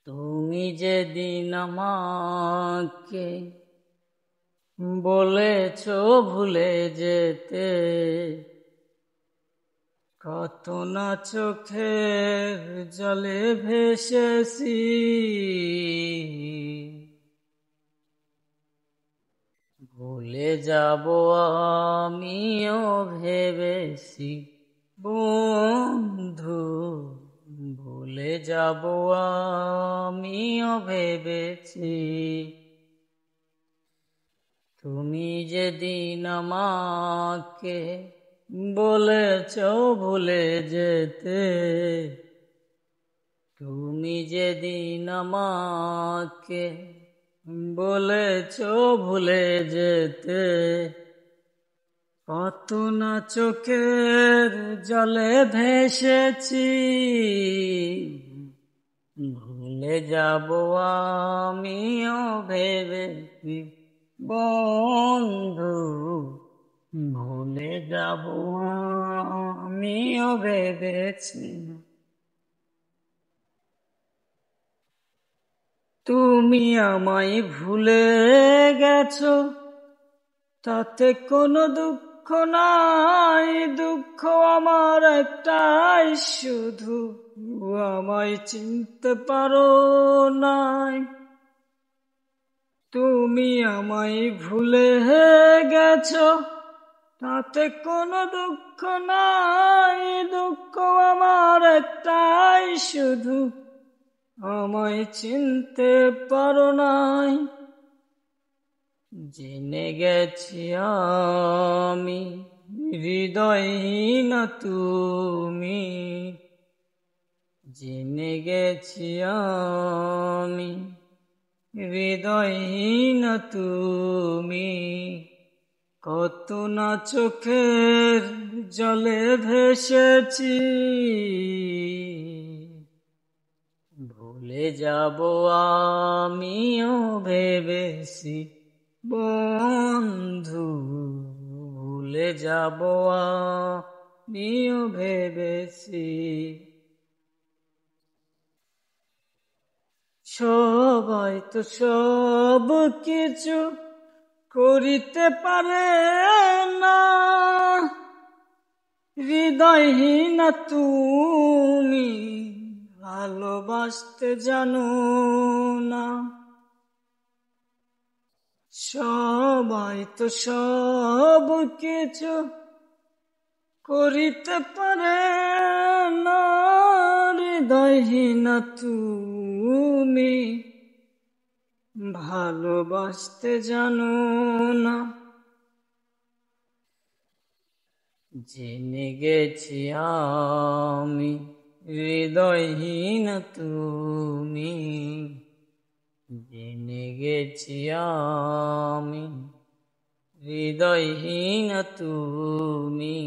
তুমি যেদিন আমাকে বলেছো ভুলে যেতে, কত না চোখের জলে ভেসেছি। ভুলে যাব আমিও ভেবেছি বন্ধু, ভুলে যাব আমিও ভেবেছি। তুমি যেদিন আমাকে বলেছো ভুলে যেতে, তুমি যেদিন আমাকে বলেছো ভুলে যেতে, কত না চোখের জলে ভেসেছি। ভুলে যাব আমিও ভেবেছি বন্ধু, ভুলে যাব আমিও ভেবেছি। তুমি আমায় ভুলে গেছো, তাতে কোনো দুঃখ নাই। দুঃখ আমার একটাই শুধু, আমায় চিনতে পারো নাই। তুমি আমায় ভুলে গেছো, তাতে কোনো দুঃখ নাই। দুঃখ আমার একটাই শুধু, আমায় চিনতে পারো নাই। জেনে গেছি আমি হৃদয়হীন তুমি, জেনে গেছি আমি হৃদয়হীন তুমি। কত না চোখের জলে ভেসেছি। ভুলে যাব আমিও ভেবেছি বন্ধু, ভুলে যাব আমিও ভেবেছি। সবাই তো সব কিছু করিতে পারে না, হৃদয়হীন তুমি ভালোবাসতে জানো না। সবাই তো সব কিছু করিতে পারে না, হৃদয়হীন তুমি ভালোবাসতে জানো না। জেনে গেছি আমি হৃদয়হীন তুমি, জেনে গেছি আমি হৃদয়হীন তুমি।